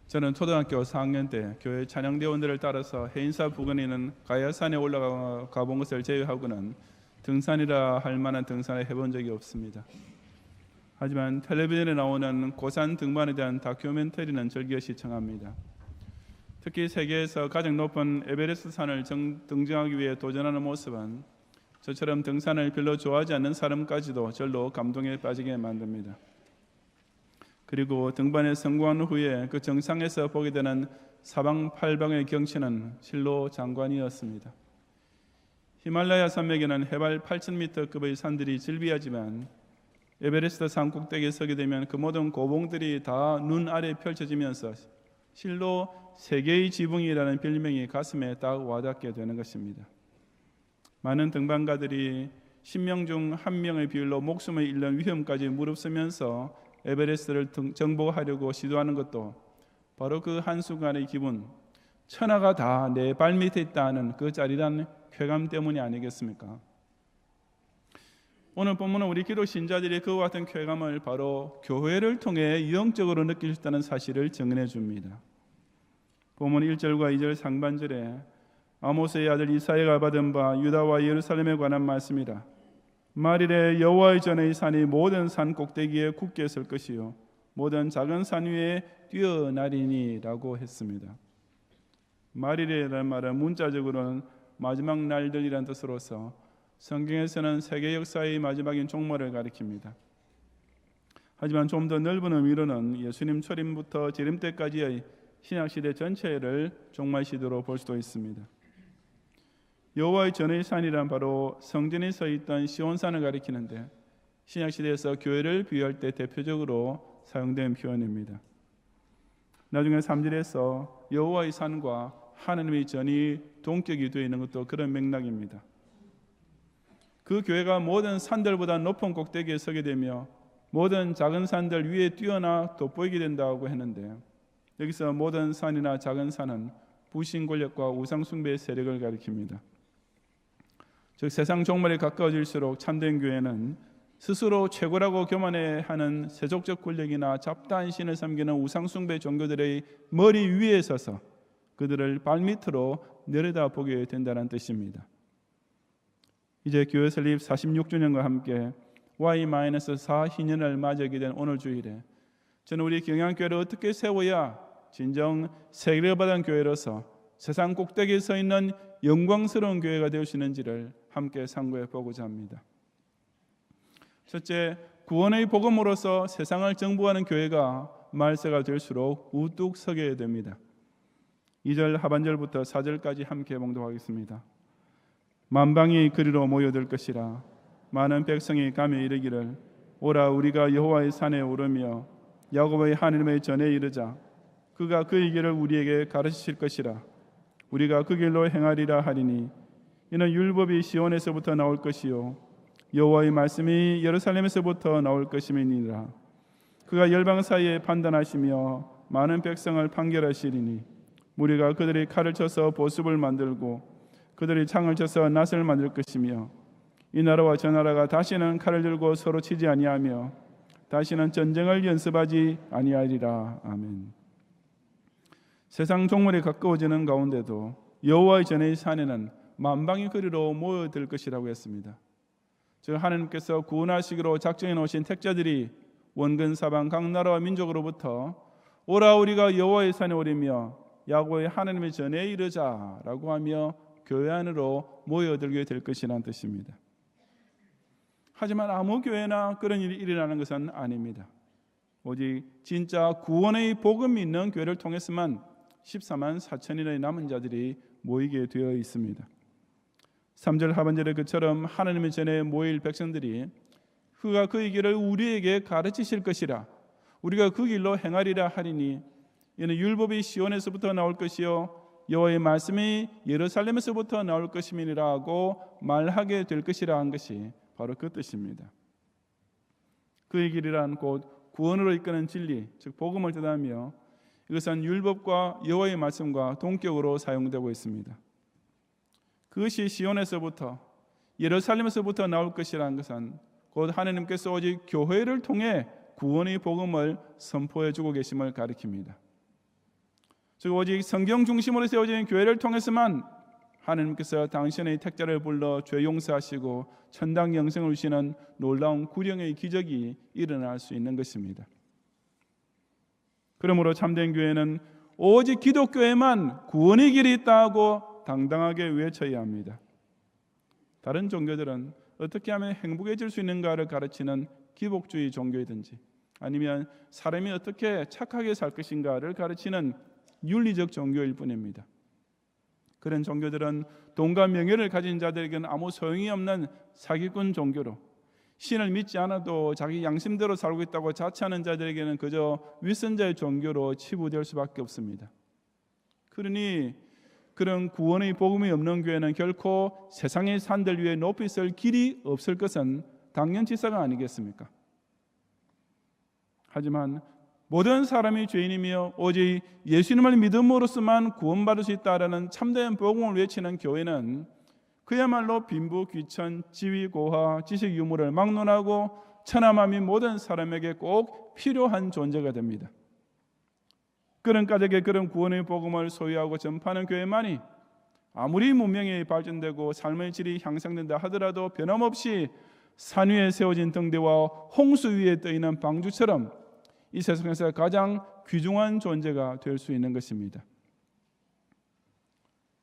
저는 초등학교 4학년 때 교회 찬양대원들을 따라서 해인사 부근에 있는 가야산에 올라가 본 것을 제외하고는 등산이라 할 만한 등산을 해본 적이 없습니다. 하지만 텔레비전에 나오는 고산 등반에 대한 다큐멘터리는 즐겨 시청합니다. 특히 세계에서 가장 높은 에베레스트 산을 등정하기 위해 도전하는 모습은 저처럼 등산을 별로 좋아하지 않는 사람까지도 절로 감동에 빠지게 만듭니다. 그리고 등반에 성공한 후에 그 정상에서 보게 되는 사방팔방의 경치는 실로 장관이었습니다. 히말라야 산맥에는 해발 8,000m급의 산들이 즐비하지만 에베레스트 산 꼭대기에 서게 되면 그 모든 고봉들이 다 눈 아래 펼쳐지면서 실로 세계의 지붕이라는 별명이 가슴에 딱 와닿게 되는 것입니다. 많은 등반가들이 10명 중 1명의 비율로 목숨을 잃는 위험까지 무릅쓰면서 에베레스트를 정복하려고 시도하는 것도 바로 그 한순간의 기분, 천하가 다 내 발밑에 있다는 그 짜릿한 쾌감 때문이 아니겠습니까? 오늘 본문은 우리 기독 신자들이 그와 같은 쾌감을 바로 교회를 통해 영적으로 느낄 수 있다는 사실을 증언해 줍니다. 본문 1절과 2절 상반절에 아모스의 아들 이사야가 받은 바 유다와 예루살렘에 관한 말씀이라. 말일에 여호와의 전의 산이 모든 산 꼭대기에 굳게 설 것이요 모든 작은 산 위에 뛰어나리니 라고 했습니다. 말일이라는 말은 문자적으로는 마지막 날들이라는 뜻으로서 성경에서는 세계 역사의 마지막인 종말을 가리킵니다. 하지만 좀 더 넓은 의미로는 예수님 초림부터 재림 때까지의 신약시대 전체를 종말시대로 볼 수도 있습니다. 여호와의 전의 산이란 바로 성전에 서 있던 시온산을 가리키는데 신약시대에서 교회를 비유할 때 대표적으로 사용된 표현입니다. 나중에 3절에서 여호와의 산과 하나님의 전이 동격이 되어 있는 것도 그런 맥락입니다. 그 교회가 모든 산들보다 높은 꼭대기에 서게 되며 모든 작은 산들 위에 뛰어나 돋보이게 된다고 했는데 여기서 모든 산이나 작은 산은 부신 권력과 우상 숭배의 세력을 가리킵니다. 즉 세상 종말에 가까워질수록 참된 교회는 스스로 최고라고 교만해하는 세속적 권력이나 잡다한 신을 섬기는 우상숭배 종교들의 머리 위에 서서 그들을 발밑으로 내려다보게 된다는 뜻입니다. 이제 교회 설립 46주년과 함께 Y-4희년을 맞이하게 된 오늘 주일에 저는 우리 경양교회를 어떻게 세워야 진정 세계를 받은 교회로서 세상 꼭대기에 서 있는 영광스러운 교회가 될 수 있는지를 함께 상고해 보고자 합니다. 첫째, 구원의 복음으로서 세상을 정복하는 교회가 말세가 될수록 우뚝 서게 됩니다. 2절 하반절부터 4절까지 함께 봉독하겠습니다. 만방이 그리로 모여들 것이라. 많은 백성이 가며 이르기를 오라 우리가 여호와의 산에 오르며 야곱의 하나님의 전에 이르자. 그가 그의 길을 우리에게 가르치실 것이라. 우리가 그 길로 행하리라 하리니 이는 율법이 시온에서부터 나올 것이요 여호와의 말씀이 예루살렘에서부터 나올 것임이니라. 그가 열방 사이에 판단하시며 많은 백성을 판결하시리니 무리가 그들이 칼을 쳐서 보습을 만들고 그들이 창을 쳐서 낫을 만들 것이며 이 나라와 저 나라가 다시는 칼을 들고 서로 치지 아니하며 다시는 전쟁을 연습하지 아니하리라. 아멘. 세상 종말이 가까워지는 가운데도 여호와의 전의 산에는 만방의 거리로 모여들 것이라고 했습니다. 즉 하나님께서 구원하시기로 작정해 놓으신 택자들이 원근 사방 각 나라와 민족으로부터 오라 우리가 여호와의 산에 오르며 야곱의 하나님의 전에 이르자라고 하며 교회 안으로 모여들게 될 것이라는 뜻입니다. 하지만 아무 교회나 그런 일이 일어나는 것은 아닙니다. 오직 진짜 구원의 복음이 있는 교회를 통해서만 14만 4천인의 남은 자들이 모이게 되어 있습니다. 3절 하반절에 그처럼 하나님의 전에 모일 백성들이 그가 그의 길을 우리에게 가르치실 것이라. 우리가 그 길로 행하리라 하리니 이는 율법이 시온에서부터 나올 것이요 여호와의 말씀이 예루살렘에서부터 나올 것임이니라 하고 말하게 될 것이라 한 것이 바로 그 뜻입니다. 그의 길이란 곧 구원으로 이끄는 진리, 즉 복음을 뜻하며 이것은 율법과 여호와의 말씀과 동격으로 사용되고 있습니다. 그것이 시온에서부터 예루살렘에서부터 나올 것이라는 것은 곧 하나님께서 오직 교회를 통해 구원의 복음을 선포해 주고 계심을 가리킵니다. 즉 오직 성경 중심으로 세워진 교회를 통해서만 하나님께서 당신의 택자를 불러 죄 용서하시고 천당 영생을 주시는 놀라운 구령의 기적이 일어날 수 있는 것입니다. 그러므로 참된 교회는 오직 기독교에만 구원의 길이 있다고 당당하게 외쳐야 합니다. 다른 종교들은 어떻게 하면 행복해질 수 있는가를 가르치는 기복주의 종교이든지 아니면 사람이 어떻게 착하게 살 것인가를 가르치는 윤리적 종교일 뿐입니다. 그런 종교들은 돈과 명예를 가진 자들에게는 아무 소용이 없는 사기꾼 종교로, 신을 믿지 않아도 자기 양심대로 살고 있다고 자처하는 자들에게는 그저 위선자의 종교로 치부될 수밖에 없습니다. 그러니 그런 구원의 복음이 없는 교회는 결코 세상의 산들 위에 높이 설 길이 없을 것은 당연치사가 아니겠습니까? 하지만 모든 사람이 죄인이며 오직 예수님을 믿음으로서만 구원받을 수 있다라는 참된 복음을 외치는 교회는 그야말로 빈부, 귀천, 지위, 고하, 지식 유무를 막론하고 천하만민 모든 사람에게 꼭 필요한 존재가 됩니다. 그런 까닭에 그런 구원의 복음을 소유하고 전파하는 교회만이 아무리 문명이 발전되고 삶의 질이 향상된다 하더라도 변함없이 산 위에 세워진 등대와 홍수 위에 떠있는 방주처럼 이 세상에서 가장 귀중한 존재가 될 수 있는 것입니다.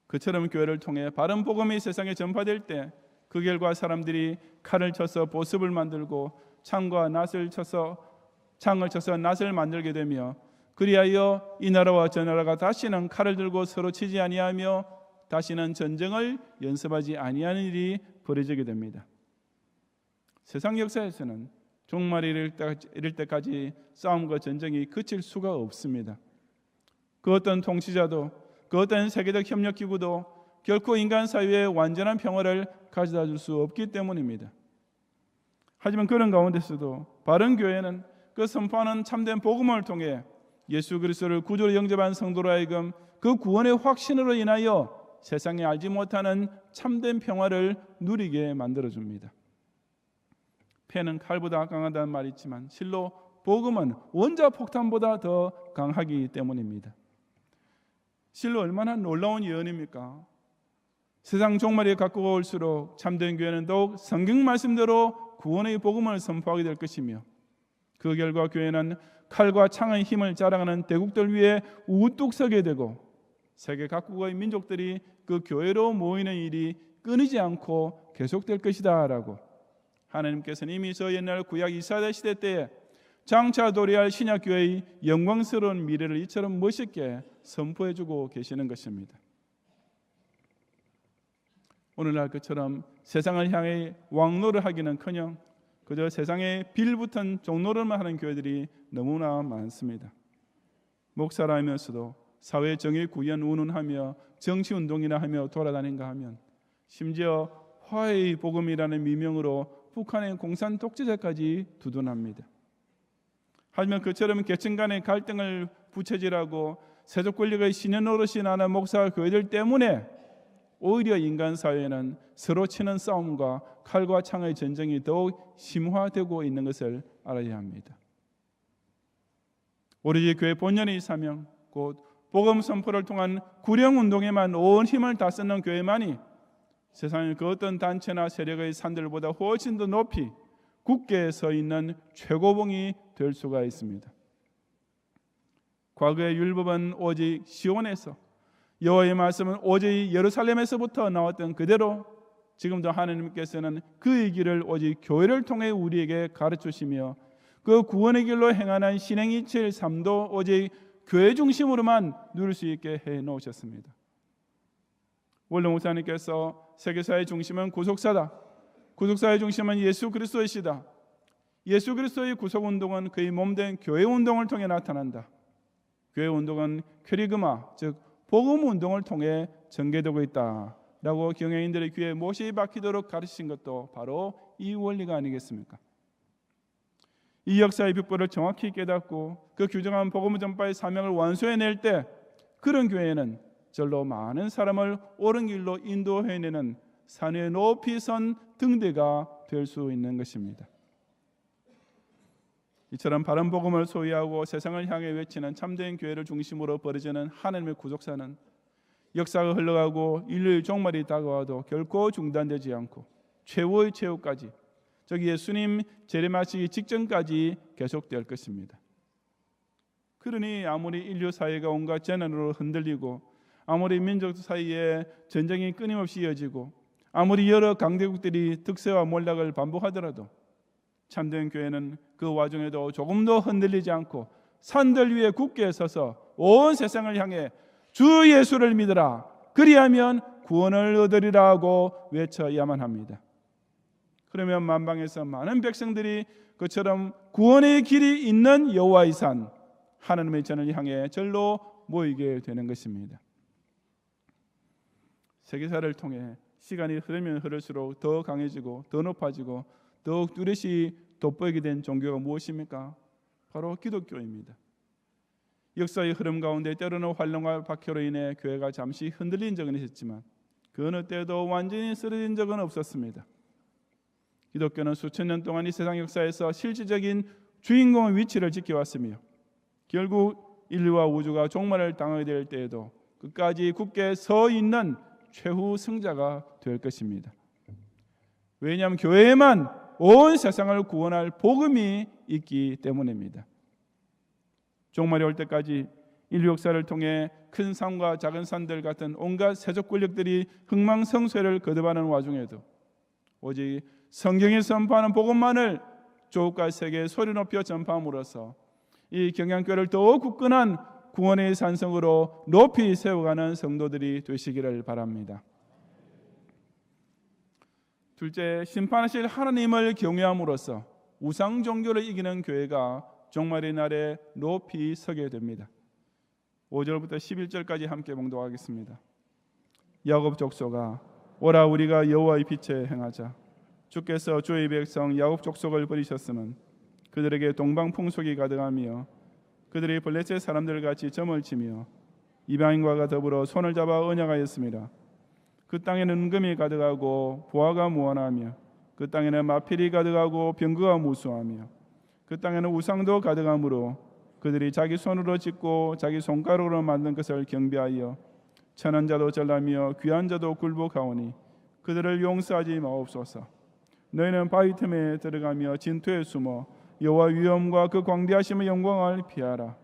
그처럼 교회를 통해 바른 복음이 세상에 전파될 때 그 결과 사람들이 칼을 쳐서 보습을 만들고 창을 쳐서 낫을 만들게 되며 그리하여 이 나라와 저 나라가 다시는 칼을 들고 서로 치지 아니하며 다시는 전쟁을 연습하지 아니하는 일이 벌어지게 됩니다. 세상 역사에서는 종말이 이를 때까지 싸움과 전쟁이 그칠 수가 없습니다. 그 어떤 통치자도 그 어떤 세계적 협력기구도 결코 인간 사회에 완전한 평화를 가져다 줄 수 없기 때문입니다. 하지만 그런 가운데서도 바른 교회는 그 선포하는 참된 복음을 통해 예수 그리스도를 구주로 영접한 성도로 하여금 그 구원의 확신으로 인하여 세상에 알지 못하는 참된 평화를 누리게 만들어줍니다. 패는 칼보다 강하다는 말이 있지만 실로 복음은 원자폭탄보다 더 강하기 때문입니다. 실로 얼마나 놀라운 예언입니까? 세상 종말이 가까워 올수록 참된 교회는 더욱 성경 말씀대로 구원의 복음을 선포하게 될 것이며 그 결과 교회는 칼과 창의 힘을 자랑하는 대국들 위에 우뚝 서게 되고 세계 각국의 민족들이 그 교회로 모이는 일이 끊이지 않고 계속될 것이다 라고 하나님께서는 이미 저 옛날 구약 이스라엘 시대 때에 장차 도래할 신약교회의 영광스러운 미래를 이처럼 멋있게 선포해주고 계시는 것입니다. 오늘날 그처럼 세상을 향해 왕노를 하기는커녕 그저 세상에 빌붙은 종노릇만 하는 교회들이 너무나 많습니다. 목사라면서도 사회 정의 구현 운운하며 정치운동이나 하며 돌아다닌가 하면 심지어 화해의 복음이라는 미명으로 북한의 공산 독재자까지 두둔합니다. 하지만 그처럼 계층 간의 갈등을 부채질하고 세속 권력의 신의 노릇이 나는 목사 교회들 때문에 오히려 인간 사회는 서로 치는 싸움과 칼과 창의 전쟁이 더욱 심화되고 있는 것을 알아야 합니다. 오로지 교회 본연의 사명, 곧 복음 선포를 통한 구령 운동에만 온 힘을 다 쏟는 교회만이 세상의 그 어떤 단체나 세력의 산들보다 훨씬 더 높이 굳게 서 있는 최고봉이 될 수가 있습니다. 과거의 율법은 오직 시온에서, 여호와의 말씀은 오직 예루살렘에서부터 나왔던 그대로 지금도 하나님께서는 그의 길을 오직 교회를 통해 우리에게 가르치시며 그 구원의 길로 행하는 신행이칠 삶도 오직 교회 중심으로만 누릴 수 있게 해놓으셨습니다. 원로 목사님께서 세계사의 중심은 구속사다, 구속사의 중심은 예수 그리스도이시다, 예수 그리스도의 구속운동은 그의 몸된 교회 운동을 통해 나타난다, 교회 운동은 퀘리그마 즉 복음 운동을 통해 전개되고 있다 라고 경영인들의 귀에 못이 박히도록 가르치신 것도 바로 이 원리가 아니겠습니까? 이 역사의 벽보를 정확히 깨닫고 그 규정한 복음 전파의 사명을 완수해낼 때 그런 교회는 절로 많은 사람을 옳은 길로 인도해내는 산 위에 높이 선 등대가 될 수 있는 것입니다. 이처럼 바른 복음을 소유하고 세상을 향해 외치는 참된 교회를 중심으로 벌어지는 하나님의 구속사는 역사가 흘러가고 인류의 종말이 다가와도 결코 중단되지 않고 최후의 최후까지, 즉 예수님 재림하시기 직전까지 계속될 것입니다. 그러니 아무리 인류 사회가 온갖 재난으로 흔들리고, 아무리 민족 사이에 전쟁이 끊임없이 이어지고, 아무리 여러 강대국들이 득세와 몰락을 반복하더라도 참된 교회는 그 와중에도 조금도 흔들리지 않고 산들 위에 굳게 서서 온 세상을 향해 주 예수를 믿으라, 그리하면 구원을 얻으리라 하고 외쳐야만 합니다. 그러면 만방에서 많은 백성들이 그처럼 구원의 길이 있는 여호와의 산 하나님의 전을 향해 절로 모이게 되는 것입니다. 세계사를 통해 시간이 흐르면 흐를수록 더 강해지고 더 높아지고 더욱 뚜렷이 돋보이게 된 종교가 무엇입니까? 바로 기독교입니다. 역사의 흐름 가운데 때로는 환란과 박해로 인해 교회가 잠시 흔들린 적은 있었지만 그 어느 때도 완전히 쓰러진 적은 없었습니다. 기독교는 수천 년 동안 이 세상 역사에서 실질적인 주인공의 위치를 지켜왔으며 결국 인류와 우주가 종말을 당하게 될 때에도 끝까지 굳게 서 있는 최후 승자가 될 것입니다. 왜냐하면 교회에만 온 세상을 구원할 복음이 있기 때문입니다. 종말이 올 때까지 인류 역사를 통해 큰 산과 작은 산들 같은 온갖 세속 권력들이 흥망성쇠를 거듭하는 와중에도 오직 성경이 선포하는 복음만을 조국과 세계에 소리 높여 전파함으로써 이 경양교회를 더욱 굳건한 구원의 산성으로 높이 세워가는 성도들이 되시기를 바랍니다. 둘째, 심판하실 하나님을 경외함으로써 우상 종교를 이기는 교회가 종말의 날에 높이 서게 됩니다. 5절부터 11절까지 함께 봉독하겠습니다. 야곱 족속아, 오라 우리가 여호와의 빛에 행하자. 주께서 주의 백성 야곱 족속을 버리셨으면 그들에게 동방 풍속이 가득하며 그들이 블레셋 사람들 같이 점을 치며 이방인과 더불어 손을 잡아 언약하였습니다. 그 땅에는 은금이 가득하고 보화가 무한하며 그 땅에는 마필이 가득하고 병거가 무수하며 그 땅에는 우상도 가득하므로 그들이 자기 손으로 짓고 자기 손가락으로 만든 것을 경배하여 천한 자도 절하며 귀한 자도 굴복하오니 그들을 용서하지 마옵소서. 너희는 바위 틈에 들어가며 진토에 숨어 여호와 위엄과 그 광대하심의 영광을 피하라.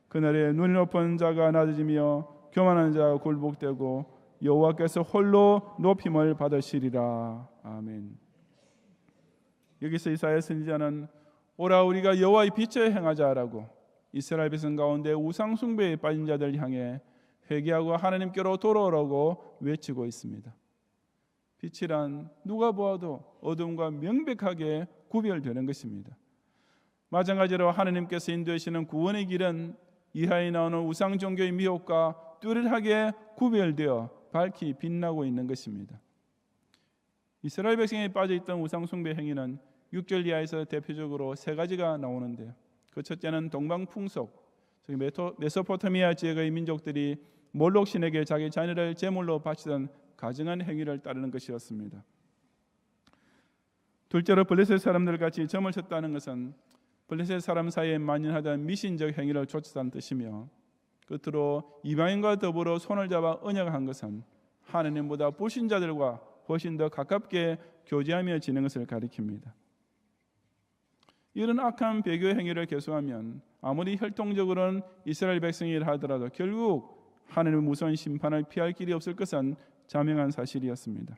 그날에 눈이 높은 자가 낮아지며 교만한 자가 굴복되고 여호와께서 홀로 높임을 받으시리라. 아멘. 여기서 이사야 선지자는 오라 우리가 여호와의 빛에 행하자라고 이스라엘 백성 가운데 우상 숭배에 빠진 자들 향해 회개하고 하나님께로 돌아오라고 외치고 있습니다. 빛이란 누가 보아도 어둠과 명백하게 구별되는 것입니다. 마찬가지로 하나님께서 인도하시는 구원의 길은 이하에 나오는 우상 종교의 미혹과 뚜렷하게 구별되어 밝히 빛나고 있는 것입니다. 이스라엘 백성이 빠져있던 우상 숭배 행위는 6절 이하에서 대표적으로 세 가지가 나오는데요. 그 첫째는 동방풍속, 즉 메소포타미아 지역의 민족들이 몰록 신에게 자기 자녀를 제물로 바치던 가증한 행위를 따르는 것이었습니다. 둘째로 블레셋 사람들 같이 점을 쳤다는 것은 블레셋 사람 사이에 만연하던 미신적 행위를 쫓았다는 뜻이며 끝으로 이방인과 더불어 손을 잡아 언약한 것은 하나님보다 불신자들과 훨씬 더 가깝게 교제하며 지는 것을 가리킵니다. 이런 악한 배교 행위를 계속하면 아무리 혈통적으로는 이스라엘 백성이라 하더라도 결국 하나님의 무서운 심판을 피할 길이 없을 것은 자명한 사실이었습니다.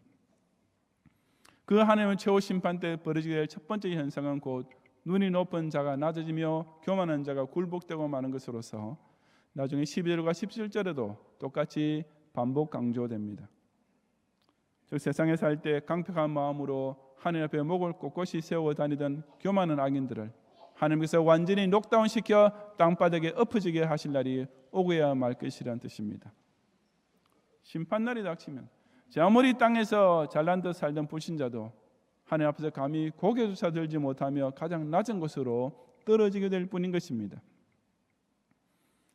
그 하나님의 최후 심판 때 벌어지게 될 첫 번째 현상은 곧 눈이 높은 자가 낮아지며 교만한 자가 굴복되고 마는 것으로서 나중에 12절과 17절에도 똑같이 반복 강조됩니다. 즉 세상에 살 때 강팍한 마음으로 하나님 앞에 목을 꼿꼿이 세워 다니던 교만한 악인들을 하나님께서 완전히 녹다운시켜 땅바닥에 엎어지게 하실 날이 오고야 말 것이라는 뜻입니다. 심판날이 닥치면 아무리 땅에서 잘난 듯 살던 불신자도 하나님 앞에서 감히 고개조차 들지 못하며 가장 낮은 곳으로 떨어지게 될 뿐인 것입니다.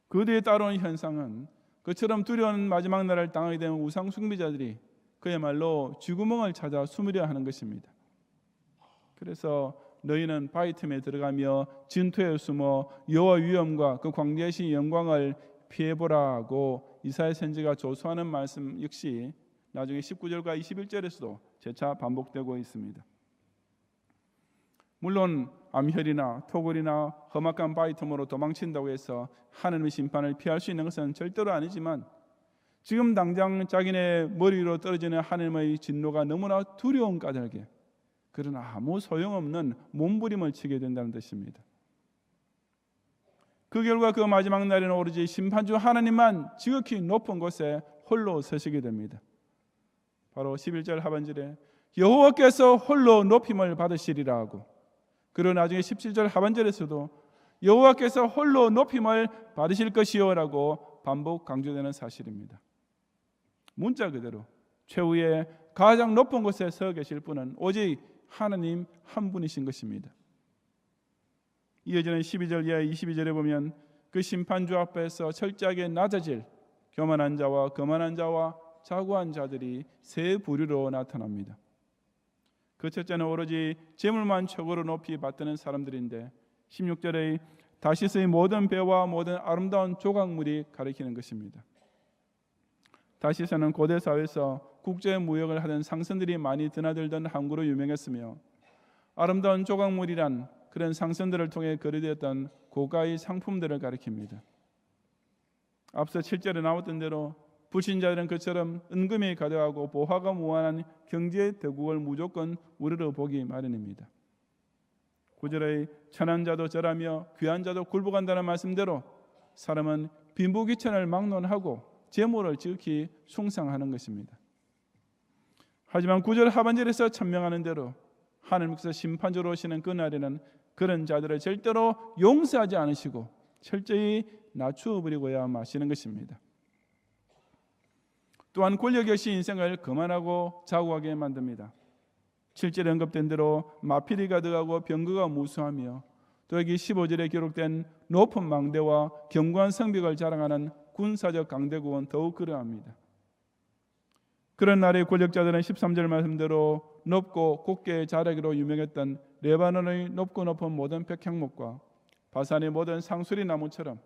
그 뒤에 따라오는 현상은 그처럼 두려운 마지막 날을 당하게 된 우상 숭배자들이 그야말로 쥐구멍을 찾아 숨으려 하는 것입니다. 그래서 너희는 바위 틈에 들어가며 진토에 숨어 여호와 위엄과 그 광대하신 영광을 피해보라 하고 이사야 선지자가 조소하는 말씀 역시 나중에 19절과 21절에서도 재차 반복되고 있습니다. 물론 암혈이나 토굴이나 험악한 바위 틈으로 도망친다고 해서 하나님의 심판을 피할 수 있는 것은 절대로 아니지만 지금 당장 자기네 머리 위로 떨어지는 하나님의 진노가 너무나 두려움 까닭에 그런 아무 소용없는 몸부림을 치게 된다는 뜻입니다. 그 결과 그 마지막 날에는 오로지 심판주 하나님만 지극히 높은 곳에 홀로 서시게 됩니다. 바로 11절 하반절에 여호와께서 홀로 높임을 받으시리라 하고, 그리고 나중에 17절 하반절에서도 여호와께서 홀로 높임을 받으실 것이요라고 반복 강조되는 사실입니다. 문자 그대로 최후의 가장 높은 곳에 서 계실 분은 오직 하나님 한 분이신 것입니다. 이어지는 12절 이하 22절에 보면 그 심판주 앞에서 철저하게 낮아질 교만한 자와 거만한 자와 자고한 자들이 세 부류로 나타납니다. 그 첫째는 오로지 재물만 최고로 높이 받드는 사람들인데 16절의 다시스의 모든 배와 모든 아름다운 조각물이 가리키는 것입니다. 다시스는 고대 사회에서 국제 무역을 하던 상선들이 많이 드나들던 항구로 유명했으며 아름다운 조각물이란 그런 상선들을 통해 거래되었던 고가의 상품들을 가리킵니다. 앞서 7절에 나왔던 대로 불신자들은 그처럼 은금이 가득하고 보화가 무한한 경제 대국을 무조건 우러러 보기 마련입니다. 9절의 천한 자도 절하며 귀한 자도 굴복한다는 말씀대로 사람은 빈부귀천을 막론하고 재물을 지극히 숭상하는 것입니다. 하지만 9절 하반절에서 천명하는 대로 하나님께서 심판주로 오시는 그날에는 그런 자들을 절대로 용서하지 않으시고 철저히 낮추어 버리고야 마시는 것입니다. 또한 권력 역시 인생을 거만하고 자고하게 만듭니다. 7절에 언급된 대로 마필이 가득하고 병거가 무수하며 또 여기 15절에 기록된 높은 망대와 견고한 성벽을 자랑하는 군사적 강대국은 더욱 그러합니다. 그런 날의 권력자들은 13절 말씀대로 높고 곱게 자라기로 유명했던 레바논의 높고 높은 모든 백향목과 바산의 모든 상수리 나무처럼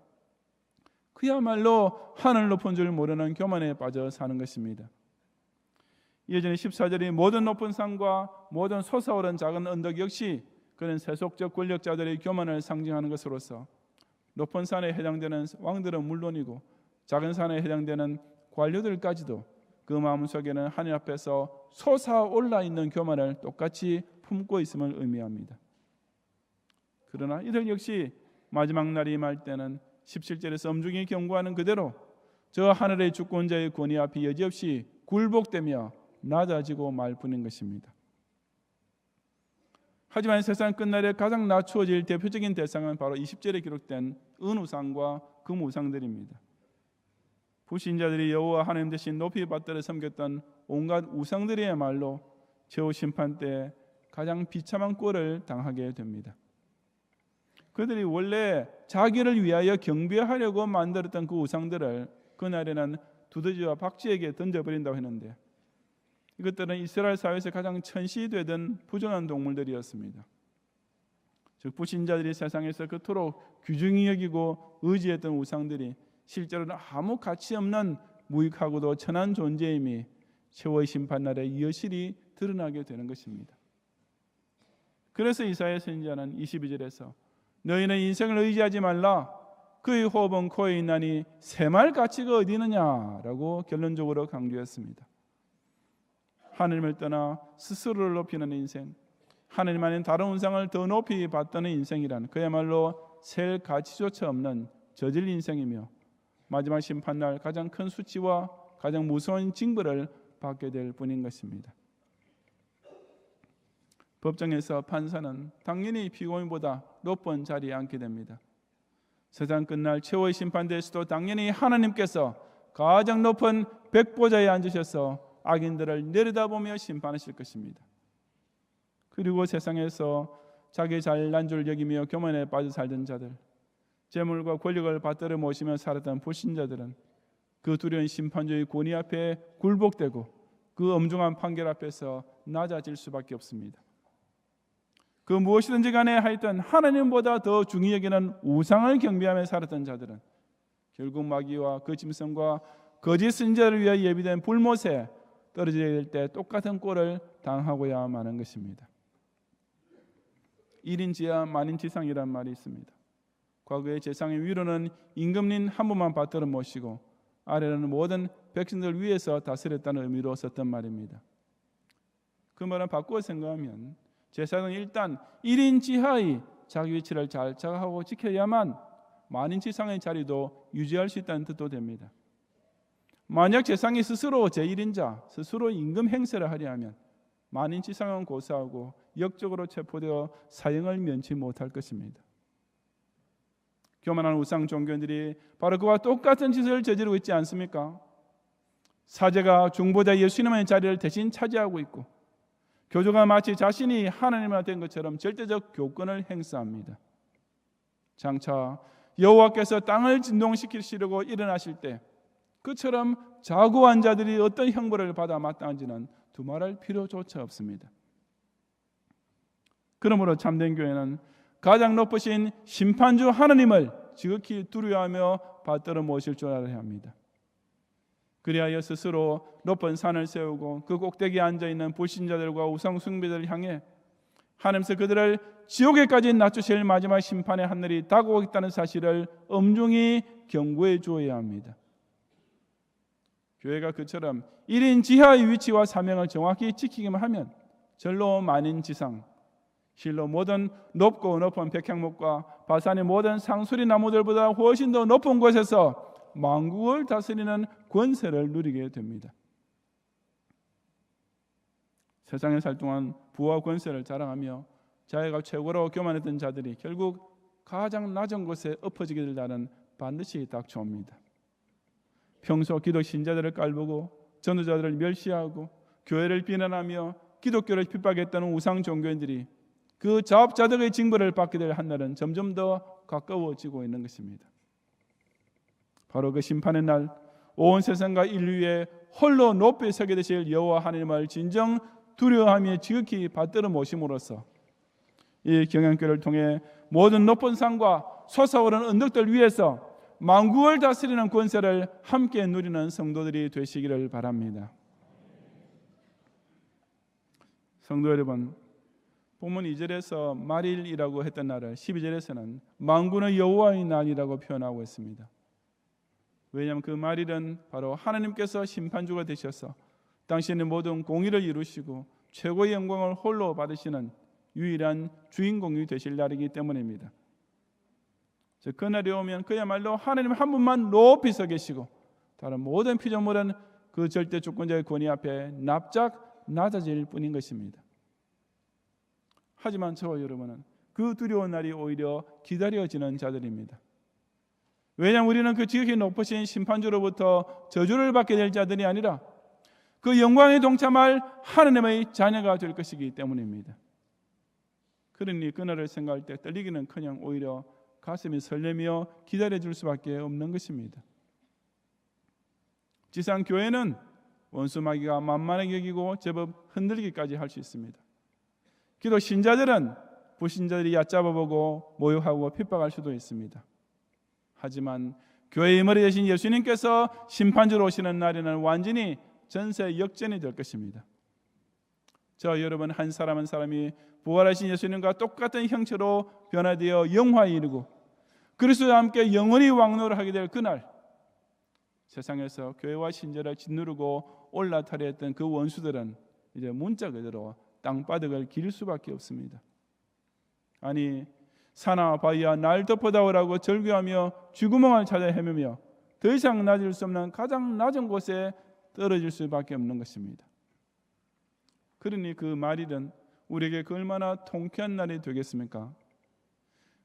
그야말로 하늘 높은 줄 모르는 교만에 빠져 사는 것입니다. 이어지는 14절이 모든 높은 산과 모든 솟아오른 작은 언덕 역시 그런 세속적 권력자들의 교만을 상징하는 것으로서 높은 산에 해당되는 왕들은 물론이고 작은 산에 해당되는 관료들까지도 그 마음속에는 하늘 앞에서 솟아올라 있는 교만을 똑같이 품고 있음을 의미합니다. 그러나 이들 역시 마지막 날이 임할 때는 17절에서 엄중히 경고하는 그대로 저 하늘의 주권자의 권위 앞이 여지없이 굴복되며 낮아지고 말 뿐인 것입니다. 하지만 세상 끝날에 가장 낮추어질 대표적인 대상은 바로 20절에 기록된 은우상과 금우상들입니다. 불신자들이 여호와 하나님 대신 높이 받들어 섬겼던 온갖 우상들이야말로 최후 심판 때 가장 비참한 꼴을 당하게 됩니다. 그들이 원래 자기를 위하여 경배하려고 만들었던 그 우상들을 그날에는 두더지와 박쥐에게 던져버린다고 했는데 이것들은 이스라엘 사회에서 가장 천시되던 부정한 동물들이었습니다. 즉 불신자들이 세상에서 그토록 귀중히 여기고 의지했던 우상들이 실제로는 아무 가치 없는 무익하고도 천한 존재임이 최후의 심판날에 여실히 드러나게 되는 것입니다. 그래서 이사야 선지자는 22절에서 너희는 인생을 의지하지 말라 그의 호흡은 코에 있나니 새말 가치가 어디 있느냐라고 결론적으로 강조했습니다. 하나님을 떠나 스스로를 높이는 인생, 하나님 아닌 다른 우상을 더 높이 받드는 인생이란 그야말로 셀 가치조차 없는 저질 인생이며 마지막 심판날 가장 큰 수치와 가장 무서운 징벌을 받게 될 뿐인 것입니다. 법정에서 판사는 당연히 피고인보다 높은 자리에 앉게 됩니다. 세상 끝날 최후의 심판대에서도 당연히 하나님께서 가장 높은 백보좌에 앉으셔서 악인들을 내려다보며 심판하실 것입니다. 그리고 세상에서 자기 잘난 줄 여기며 교만에 빠져 살던 자들, 재물과 권력을 받들어 모시며 살았던 불신자들은 그 두려운 심판주의 권위 앞에 굴복되고 그 엄중한 판결 앞에서 낮아질 수밖에 없습니다. 그 무엇이든지 간에 하여튼 하나님보다 더 중히 여기는 우상을 경배하며 살았던 자들은 결국 마귀와 그 짐승과 거짓 선지자를 위해 예비된 불못에 떨어져야 될 때 똑같은 꼴을 당하고야 마는 것입니다. 1인 지하 만인지상이란 말이 있습니다. 과거의 제상의 위로는 임금님 한 분만 받들어 모시고 아래는 모든 백성들 위에서 다스렸다는 의미로 썼던 말입니다. 그 말은 바꾸어 생각하면 제사장은 일단 1인 지하의 자기 위치를 잘 자각하고 지켜야만 만인지상의 자리도 유지할 수 있다는 뜻도 됩니다. 만약 제사장이 스스로 제1인자, 스스로 임금 행세를 하려 하면 만인지상은 고사하고 역적으로 체포되어 사형을 면치 못할 것입니다. 교만한 우상 종교인들이 바로 그와 똑같은 짓을 저지르고 있지 않습니까? 사제가 중보자 예수님의 자리를 대신 차지하고 있고 교조가 마치 자신이 하나님이 된 것처럼 절대적 교권을 행사합니다. 장차 여호와께서 땅을 진동시키시려고 일어나실 때 그처럼 자고한 자들이 어떤 형벌을 받아 마땅한지는 두말할 필요조차 없습니다. 그러므로 참된 교회는 가장 높으신 심판주 하나님을 지극히 두려워하며 받들어 모실 줄 알아야 합니다. 그리하여 스스로 높은 산을 세우고 그 꼭대기에 앉아있는 불신자들과 우상 숭배자들을 향해 하나님께서 그들을 지옥에까지 낮추실 마지막 심판의 하늘이 다가오겠다는 사실을 엄중히 경고해 주어야 합니다. 교회가 그처럼 1인 지하의 위치와 사명을 정확히 지키기만 하면 절로 만인지상, 실로 모든 높고 높은 백향목과 바산의 모든 상수리 나무들보다 훨씬 더 높은 곳에서 만국을 다스리는 권세를 누리게 됩니다. 세상에 살 동안 부와 권세를 자랑하며 자기가 최고로 교만했던 자들이 결국 가장 낮은 곳에 엎어지게 될 날은 반드시 닥쳐옵니다. 평소 기독 신자들을 깔보고 전도자들을 멸시하고 교회를 비난하며 기독교를 핍박했던 우상 종교인들이 그 자업자득의 징벌을 받게 될 한날은 점점 더 가까워지고 있는 것입니다. 바로 그 심판의 날 온 세상과 인류에 홀로 높이 서게 되실 여호와 하나님을 진정 두려워하며 지극히 받들어 모심으로써 이 경영교를 통해 모든 높은 산과 솟아오르는 언덕들 위에서 만국을 다스리는 권세를 함께 누리는 성도들이 되시기를 바랍니다. 성도 여러분, 본문 2절에서 말일이라고 했던 날을 12절에서는 만군의 여호와의 날이라고 표현하고 있습니다. 왜냐하면 그 말일은 바로 하나님께서 심판주가 되셔서 당신의 모든 공의를 이루시고 최고의 영광을 홀로 받으시는 유일한 주인공이 되실 날이기 때문입니다. 그날이 오면 그야말로 하나님 한 분만 높이 서 계시고 다른 모든 피조물은 그 절대 주권자의 권위 앞에 납작 낮아질 뿐인 것입니다. 하지만 저와 여러분은 그 두려운 날이 오히려 기다려지는 자들입니다. 왜냐하면 우리는 그 지극히 높으신 심판주로부터 저주를 받게 될 자들이 아니라 그 영광에 동참할 하나님의 자녀가 될 것이기 때문입니다. 그러니 그날을 생각할 때 떨리기는커녕 오히려 가슴이 설레며 기다려줄 수밖에 없는 것입니다. 지상 교회는 원수 마귀가 만만하게 여기고 제법 흔들기까지 할 수 있습니다. 기독 신자들은 불신자들이 얕잡아보고 모욕하고 핍박할 수도 있습니다. 하지만 교회의 머리 되신 예수님께서 심판주로 오시는 날에는 완전히 전세 역전이 될 것입니다. 저 여러분 한 사람 한 사람이 부활하신 예수님과 똑같은 형체로 변화되어 영화에 이르고 그리스도와 함께 영원히 왕노를 하게 될 그날, 세상에서 교회와 신자를 짓누르고 올라타려 했던 그 원수들은 이제 문자 그대로 땅바닥을 기를 수밖에 없습니다. 아니 산하 바위야 날 덮어다오라고 절규하며 쥐구멍을 찾아 헤매며 더 이상 낮을 수 없는 가장 낮은 곳에 떨어질 수밖에 없는 것입니다. 그러니 그 말일은 우리에게 그 얼마나 통쾌한 날이 되겠습니까?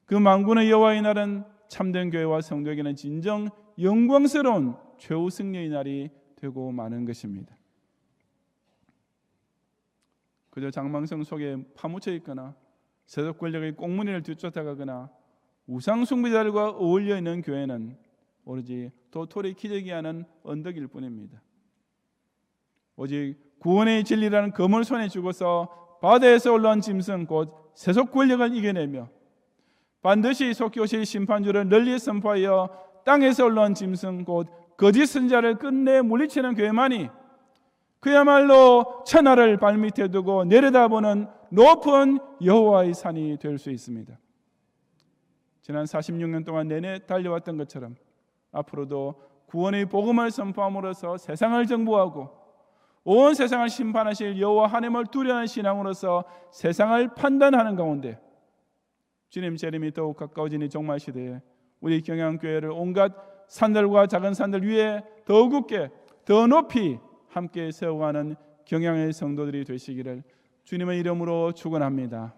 그 만군의 여호와의 날은 참된 교회와 성도에게는 진정 영광스러운 최후 승리의 날이 되고 마는 것입니다. 그저 장망성 속에 파묻혀 있거나 세속 권력의 꽁무니를 뒤쫓아가거나 우상 숭배자들과 어울려 있는 교회는 오로지 도토리 키재기 하는 언덕일 뿐입니다. 오직 구원의 진리라는 검을 손에 쥐고서 바다에서 올라온 짐승 곧 세속 권력을 이겨내며 반드시 속히 오실 심판주를 널리 선포하여 땅에서 올라온 짐승 곧 거짓 선자를 끝내 물리치는 교회만이 그야말로 천하를 발밑에 두고 내려다보는 높은 여호와의 산이 될 수 있습니다. 지난 46년 동안 내내 달려왔던 것처럼 앞으로도 구원의 복음을 선포함으로써 세상을 정복하고 온 세상을 심판하실 여호와 하나님을 두려워하는 신앙으로서 세상을 판단하는 가운데 주님 재림이 더욱 가까워지는 종말 시대에 우리 경양교회를 온갖 산들과 작은 산들 위에 더 굳게 더 높이 함께 세워가는 경양의 성도들이 되시기를 주님의 이름으로 축원합니다.